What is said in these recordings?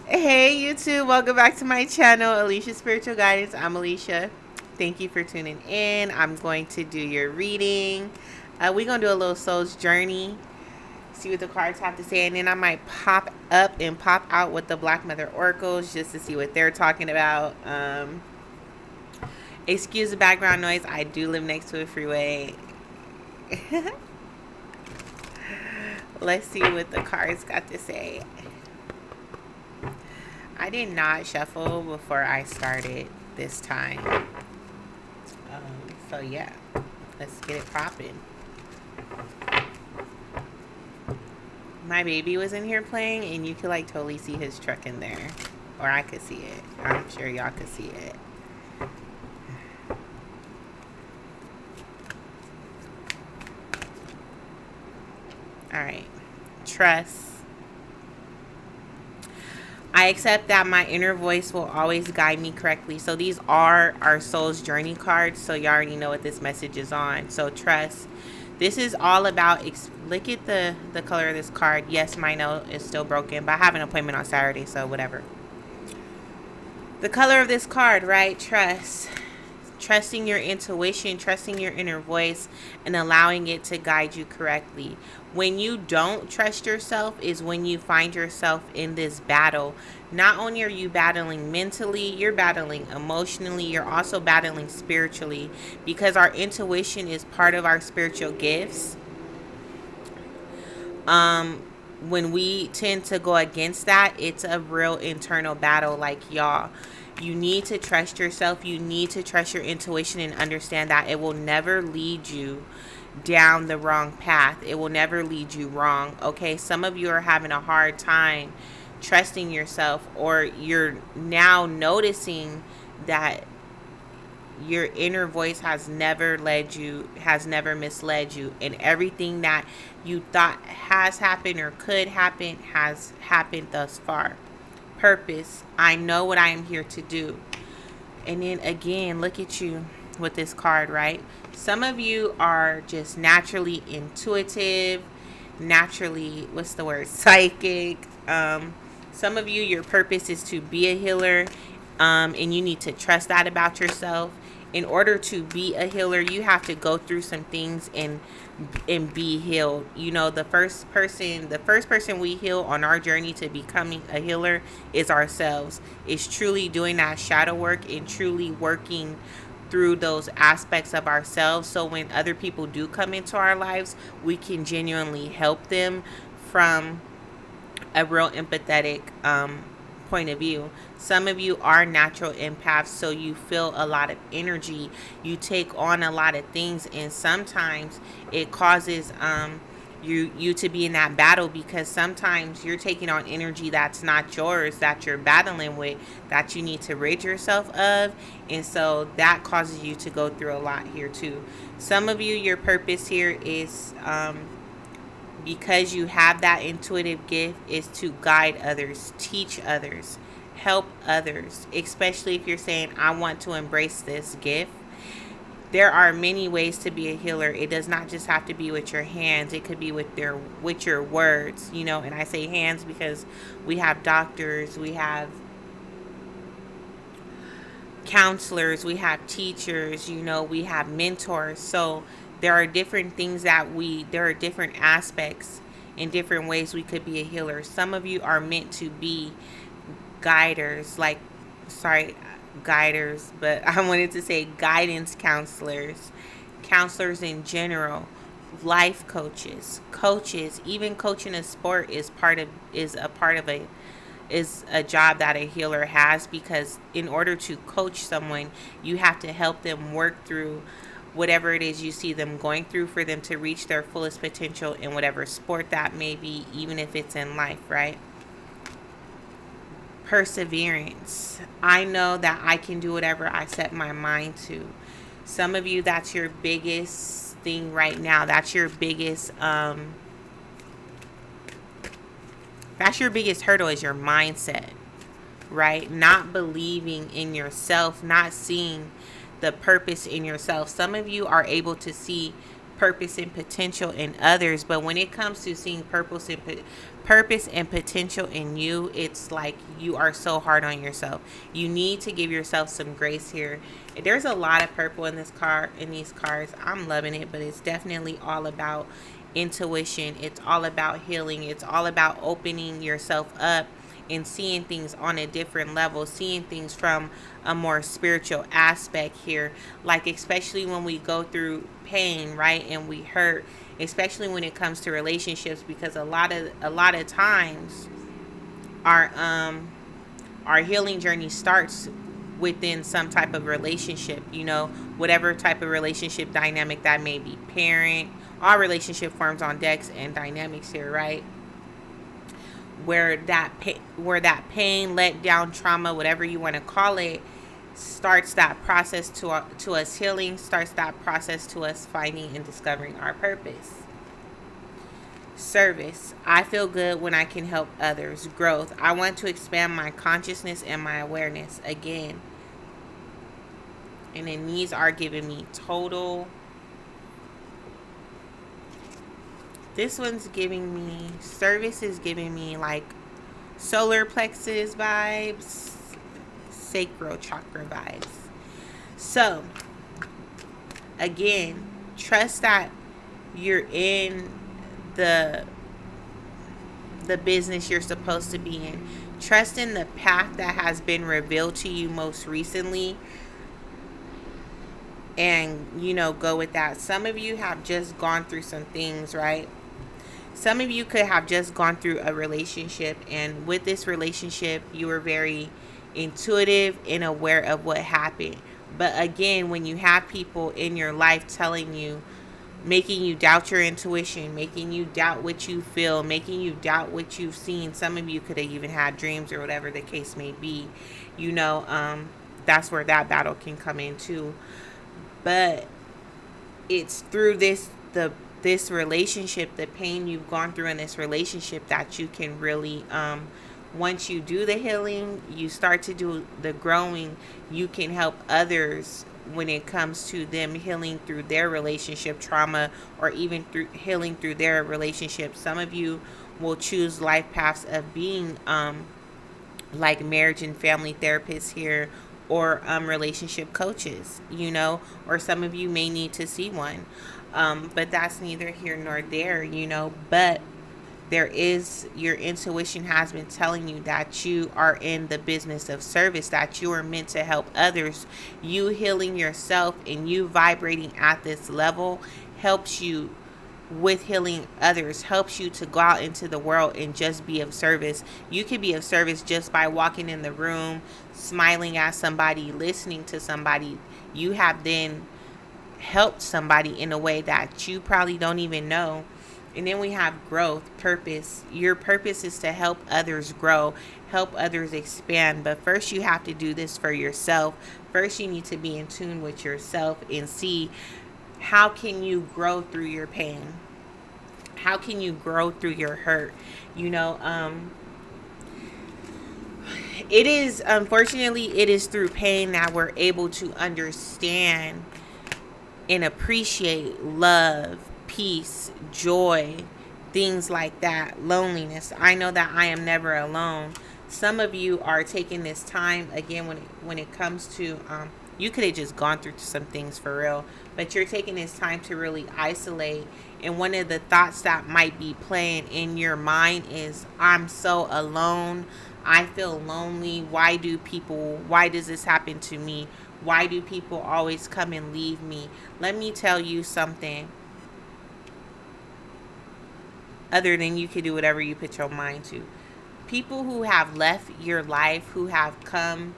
Hey YouTube, welcome back to my channel, Alicia's Spiritual Guidance. I'm Alicia. Thank you for tuning in. I'm going to do your reading. We're going to do a little soul's journey, see what the cards have to say, and then I might pop up and pop out with the Black Mother Oracles just to see what they're talking about. Excuse the background noise. I do live next to a freeway. Let's see what the cards got to say. I did not shuffle before I started this time. So yeah, let's get it popping. My baby was in here playing, and you could like totally see his truck in there. Or I could see it. I'm sure y'all could see it. Alright. Trust. I accept that my inner voice will always guide me correctly. So these are our soul's journey cards. So you already know what this message is on. So trust. This is all about, look at the color of this card. Yes, my note is still broken, but I have an appointment on Saturday, so whatever. The color of this card, right? Trust. Trusting your intuition, trusting your inner voice, and allowing it to guide you correctly. When you don't trust yourself is when you find yourself in this battle. Not only are you battling mentally, you're battling emotionally, you're also battling spiritually, because our intuition is part of our spiritual gifts. When we tend to go against that, it's a real internal battle. Like, y'all, you need to trust yourself. You need to trust your intuition and understand that it will never lead you down the wrong path. It will never lead you wrong. Okay, some of you are having a hard time trusting yourself, or you're now noticing that your inner voice has never misled you, and everything that you thought has happened or could happen has happened thus far. Purpose. I know what I am here to do. And then again, look at you with this card, right? Some of you are just naturally intuitive, naturally, what's the word, psychic. Some of you, your purpose is to be a healer, and you need to trust that about yourself. In order to be a healer, you have to go through some things and be healed. You know, the first person we heal on our journey to becoming a healer is ourselves. It's truly doing that shadow work and truly working through those aspects of ourselves, so when other people do come into our lives, we can genuinely help them from a real empathetic point of view. Some of you are natural empaths, so you feel a lot of energy. You take on a lot of things, and sometimes it causes you to be in that battle, because sometimes you're taking on energy that's not yours, that you're battling with, that you need to rid yourself of, and so that causes you to go through a lot here too. Some of you, your purpose here is because you have that intuitive gift, is to guide others, teach others, help others, especially if you're saying, I want to embrace this gift. There are many ways to be a healer. It does not just have to be with your hands. It could be with your words, you know. And I say hands because we have doctors, we have counselors, we have teachers, you know, we have mentors. So there are different things there are different aspects and different ways we could be a healer. Some of you are meant to be guiders, but I wanted to say guidance counselors, counselors in general, life coaches, even coaching a sport is a job that a healer has, because in order to coach someone, you have to help them work through whatever it is you see them going through, for them to reach their fullest potential in whatever sport that may be, even if it's in life, right? Perseverance. I know that I can do whatever I set my mind to. Some of you, that's your biggest thing right now. That's your biggest hurdle, is your mindset, right? Not believing in yourself, not seeing the purpose in yourself. Some of you are able to see purpose and potential in others, but when it comes to seeing purpose and potential in you, it's like you are so hard on yourself. You need to give yourself some grace here. There's a lot of purple in these cards. I'm loving it, but it's definitely all about intuition. It's all about healing. It's all about opening yourself up and seeing things on a different level, seeing things from a more spiritual aspect here. Like, especially when we go through pain, right, and we hurt, especially when it comes to relationships, because a lot of times our healing journey starts within some type of relationship, whatever type of relationship dynamic that may be. Parent, all relationship forms on decks and dynamics here, right? Where that pain, letdown, trauma, whatever you want to call it, starts that process to us healing, starts that process to us finding and discovering our purpose. Service. I feel good when I can help others. Growth. I want to expand my consciousness and my awareness again. And then these are giving me total. This one's giving me, service is giving me like solar plexus vibes, sacral chakra vibes. So, again, trust that you're in the business you're supposed to be in. Trust in the path that has been revealed to you most recently. And, go with that. Some of you have just gone through some things, right? Some of you could have just gone through a relationship, and with this relationship, you were very intuitive and aware of what happened. But again, when you have people in your life telling you, making you doubt your intuition, making you doubt what you feel, making you doubt what you've seen, some of you could have even had dreams or whatever the case may be, that's where that battle can come in too. But it's through this relationship, the pain you've gone through in this relationship, that you can really, once you do the healing, you start to do the growing, you can help others when it comes to them healing through their relationship trauma, or even through healing through their relationship. Some of you will choose life paths of being like marriage and family therapists here, or relationship coaches, or some of you may need to see one. But that's neither here nor there, but there is, your intuition has been telling you that you are in the business of service, that you are meant to help others. You healing yourself and you vibrating at this level helps you with healing others, helps you to go out into the world and just be of service. You can be of service just by walking in the room, smiling at somebody, listening to somebody. You have then helped somebody in a way that you probably don't even know. And then we have growth, purpose. Your purpose is to help others grow, help others expand. But first you have to do this for yourself. First you need to be in tune with yourself and see, how can you grow through your pain? How can you grow through your hurt? It is, unfortunately, it is through pain that we're able to understand and appreciate love, peace, joy, things like that, loneliness. I know that I am never alone. Some of you are taking this time, again, when it comes to, you could have just gone through some things for real, but you're taking this time to really isolate. And one of the thoughts that might be playing in your mind is, I'm so alone. I feel lonely. Why does this happen to me? Why do people always come and leave me? Let me tell you something. Other than you can do whatever you put your mind to. People who have left your life, who have come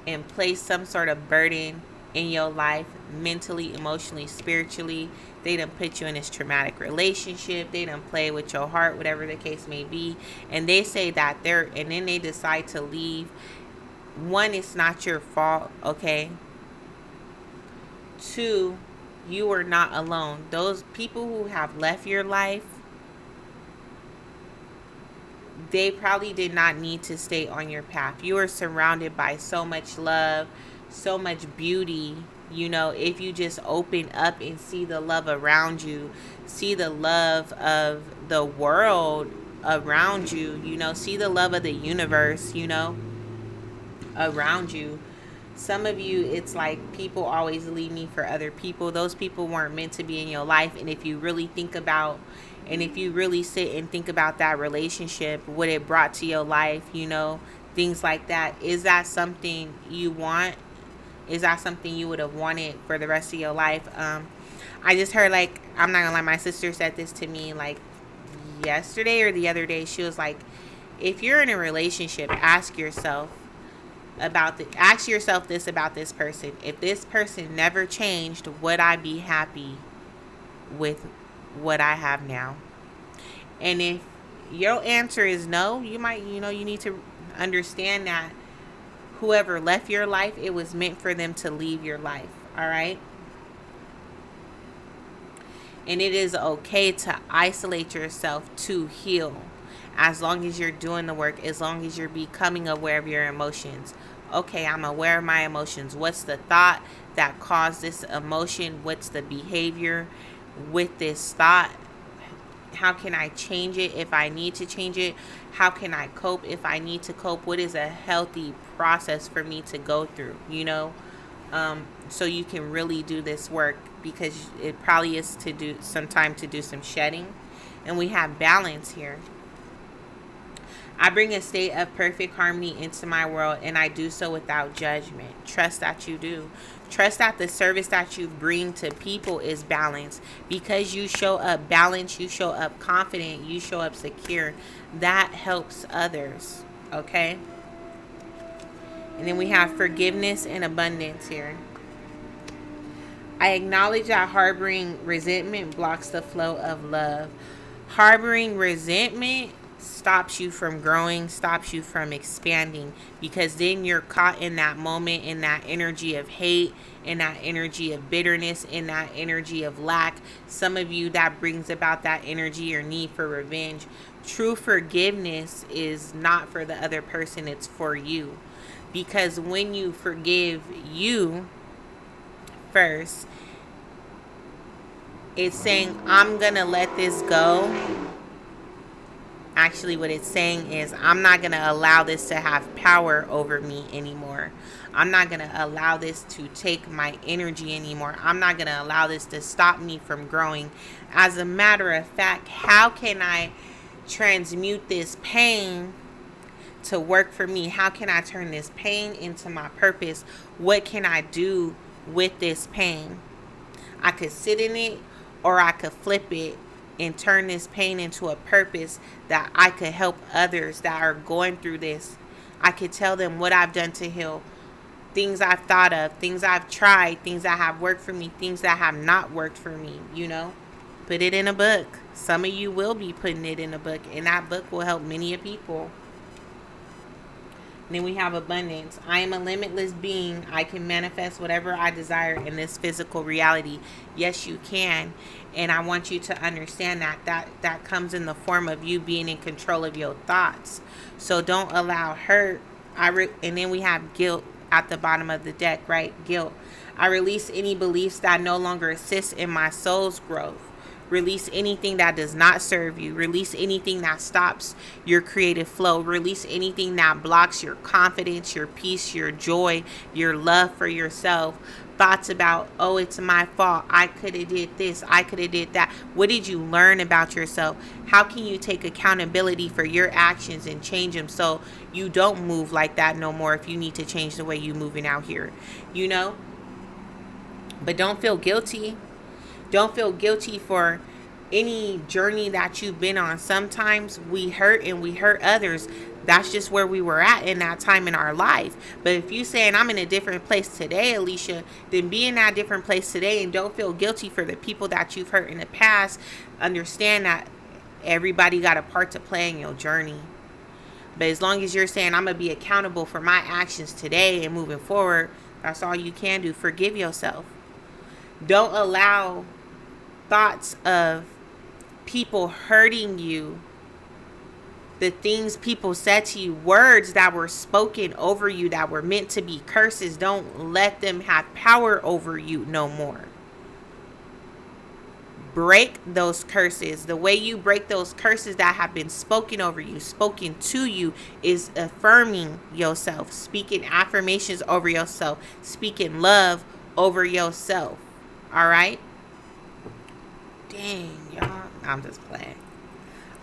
and placed some sort of burden in your life, mentally, emotionally, spiritually, they done put you in this traumatic relationship, they done play with your heart, whatever the case may be, and they say that and then they decide to leave. One, it's not your fault, okay? Two, you are not alone. Those people who have left your life, they probably did not need to stay on your path. You are surrounded by so much love, so much beauty, You know, if you just open up and see the love around you, see the love of the world around you, you know, see the love of the universe, you know, around you. Some of you, it's like people always leave me for other people. Those people weren't meant to be in your life. And if you really think about, and if you really sit and think about that relationship, what it brought to your life, you know, things like that, is that something you want? Is that something you would have wanted for the rest of your life? I just heard, like, I'm not gonna lie, my sister said this to me like yesterday or the other day. She was like, if you're in a relationship, ask yourself this about this person. If this person never changed, would I be happy with what I have now? And if your answer is no, you might, you know, you need to understand that whoever left your life, it was meant for them to leave your life. All right? And it is okay to isolate yourself to heal, as long as you're doing the work, as long as you're becoming aware of your emotions. Okay, I'm aware of my emotions. What's the thought that caused this emotion? What's the behavior with this thought? How can I change it if I need to change it? How can I cope if I need to cope? What is a healthy process for me to go through, you know? So you can really do this work, because it probably is to do some time to do some shedding. And we have balance here. I bring a state of perfect harmony into my world, and I do so without judgment. Trust that you do. Trust that the service that you bring to people is balanced. Because you show up balanced, you show up confident, you show up secure. That helps others. Okay? And then we have forgiveness and abundance here. I acknowledge that harboring resentment blocks the flow of love. Harboring resentment stops you from growing, stops you from expanding, because then you're caught in that moment, in that energy of hate, in that energy of bitterness, in that energy of lack. Some of you, that brings about that energy or need for revenge. True forgiveness is not for the other person, it's for you. Because when you forgive you first, it's saying, I'm gonna let this go. Actually, what it's saying is, I'm not going to allow this to have power over me anymore. I'm not going to allow this to take my energy anymore. I'm not going to allow this to stop me from growing. As a matter of fact, how can I transmute this pain to work for me? How can I turn this pain into my purpose? What can I do with this pain? I could sit in it, or I could flip it and turn this pain into a purpose that I could help others that are going through this. I could tell them what I've done to heal, things I've thought of, things I've tried, things that have worked for me, things that have not worked for me, you know. Put it in a book. Some of you will be putting it in a book, and that book will help many people. And then we have abundance. I am a limitless being. I can manifest whatever I desire in this physical reality. Yes, you can. And I want you to understand that comes in the form of you being in control of your thoughts. So don't allow hurt. And then we have guilt at the bottom of the deck, right? Guilt. I release any beliefs that no longer assist in my soul's growth. Release anything that does not serve you. Release anything that stops your creative flow. Release anything that blocks your confidence, your peace, your joy, your love for yourself. Thoughts about, oh, it's my fault. I could have did this. I could have did that. What did you learn about yourself? How can you take accountability for your actions and change them so you don't move like that no more if you need to change the way you're moving out here, you know? But don't feel guilty. Don't feel guilty for any journey that you've been on. Sometimes we hurt and we hurt others. That's just where we were at in that time in our life. But if you saying, I'm in a different place today, Alicia, then be in that different place today and don't feel guilty for the people that you've hurt in the past. Understand that everybody got a part to play in your journey. But as long as you're saying, I'm going to be accountable for my actions today and moving forward, that's all you can do. Forgive yourself. Don't allow thoughts of people hurting you The things people said to you, words that were spoken over you that were meant to be curses, don't let them have power over you no more. Break those curses. The way you break those curses that have been spoken over you, spoken to you, is affirming yourself, speaking affirmations over yourself, speaking love over yourself. All right? Dang, y'all. I'm just playing.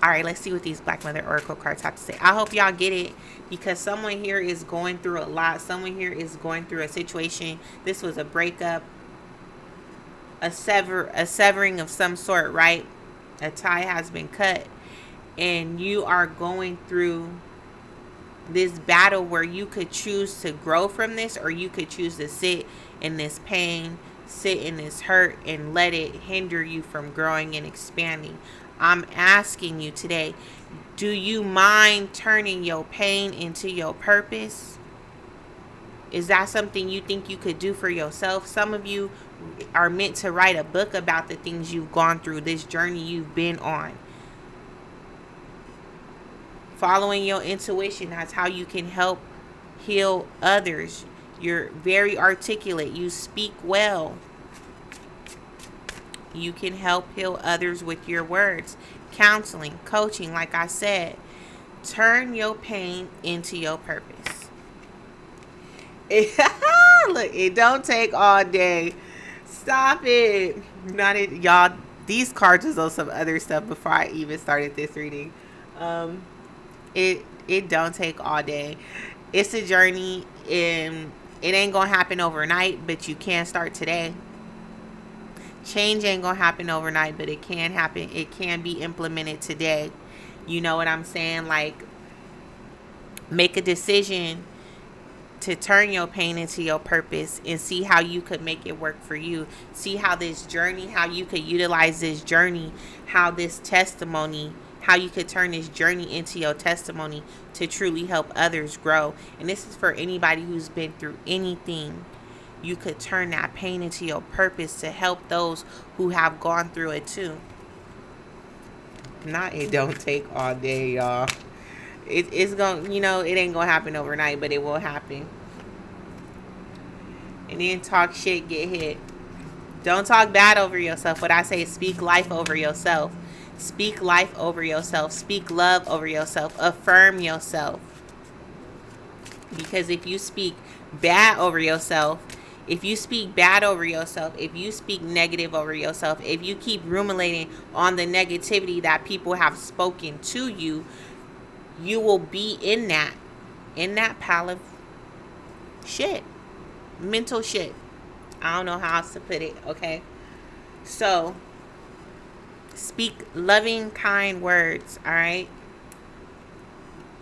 All right, let's see what these Black Mother Oracle cards have to say. I hope y'all get it, because someone here is going through a lot. Someone here is going through a situation. This was a breakup, a severing of some sort, right? A tie has been cut, and you are going through this battle where you could choose to grow from this, or you could choose to sit in this pain, sit in this hurt, and let it hinder you from growing and expanding. I'm asking you today, do you mind turning your pain into your purpose? Is that something you think you could do for yourself? Some of you are meant to write a book about the things you've gone through, this journey you've been on. Following your intuition, that's how you can help heal others. You're very articulate. You speak well. You can help heal others with your words. Counseling, coaching, like I said. Turn your pain into your purpose. Look, it don't take all day. Stop it. Not it, y'all. These cards was on some other stuff before I even started this reading. It don't take all day. It's a journey, and it ain't gonna happen overnight, but you can start today. Change ain't gonna happen overnight, but it can happen. It can be implemented today. You know what I'm saying? Like, make a decision to turn your pain into your purpose, and see how you could make it work for you. See how this journey, how you could utilize this journey, how this testimony, how you could turn this journey into your testimony to truly help others grow. And this is for anybody who's been through anything. You could turn that pain into your purpose to help those who have gone through it too. It don't take all day, y'all. It's going, it ain't gonna happen overnight, but it will happen. And then talk shit, get hit. Don't talk bad over yourself. What I say is speak life over yourself. Speak life over yourself. Speak love over yourself. Affirm yourself. Because if you speak bad over yourself, if you speak bad over yourself, if you speak negative over yourself, if you keep ruminating on the negativity that people have spoken to you, you will be in that pile of shit. Mental shit. I don't know how else to put it, okay? So, speak loving, kind words, all right?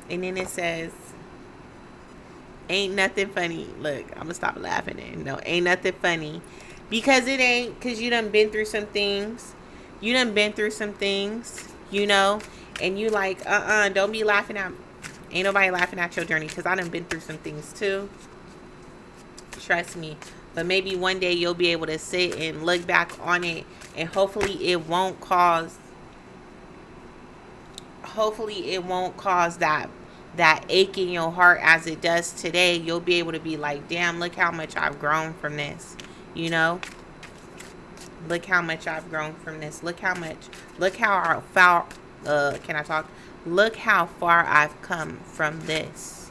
And then it says, ain't nothing funny. Look, I'm gonna stop laughing and no, ain't nothing funny. Because it ain't, because you done been through some things. You done been through some things, and you like, don't be laughing at, ain't nobody laughing at your journey, because I done been through some things too. Trust me. But maybe one day you'll be able to sit and look back on it, and hopefully it won't cause that ache in your heart as it does today. You'll be able to be like, damn, look how much I've grown from this. Look how much I've grown from this. Look how far, Look how far I've come from this.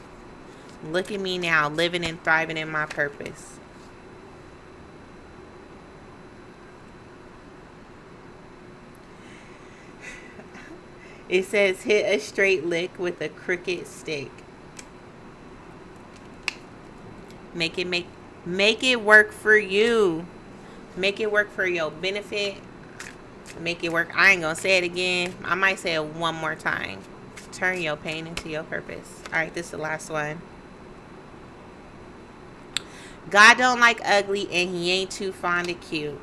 Look at me now, living and thriving in my purpose. It says, hit a straight lick with a crooked stick. Make it work for you. Make it work for your benefit. Make it work. I ain't gonna say it again. I might say it one more time. Turn your pain into your purpose. All right, this is the last one. God don't like ugly, and he ain't too fond of cute.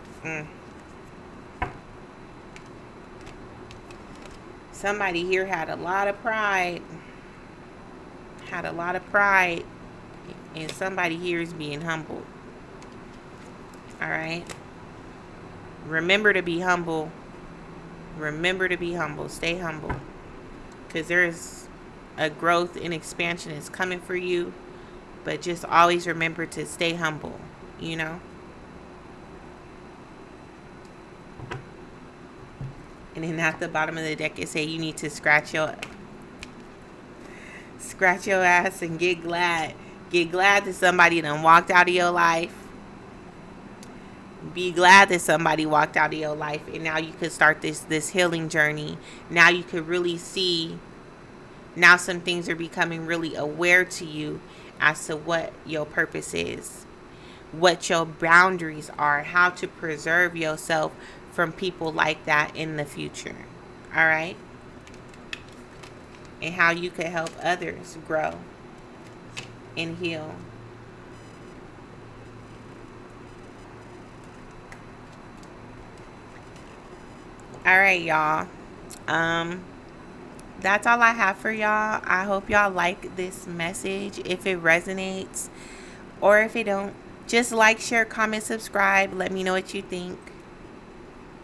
Somebody here had a lot of pride. And somebody here is being humbled. All right. Remember to be humble. Stay humble. Because there's A growth and expansion is coming for you. But just always remember to stay humble, you know? And then at the bottom of the deck, it say you need to scratch your ass and get glad. Get glad that somebody done walked out of your life. Be glad that somebody walked out of your life, and now you could start this healing journey. Now you could really see. Now some things are becoming really aware to you as to what your purpose is, what your boundaries are, how to preserve yourself from people like that in the future. All right? And how you could help others grow and heal. All right, y'all. That's all I have for y'all. I hope y'all like this message. If it resonates or if it don't, just like, share, comment, subscribe. Let me know what you think.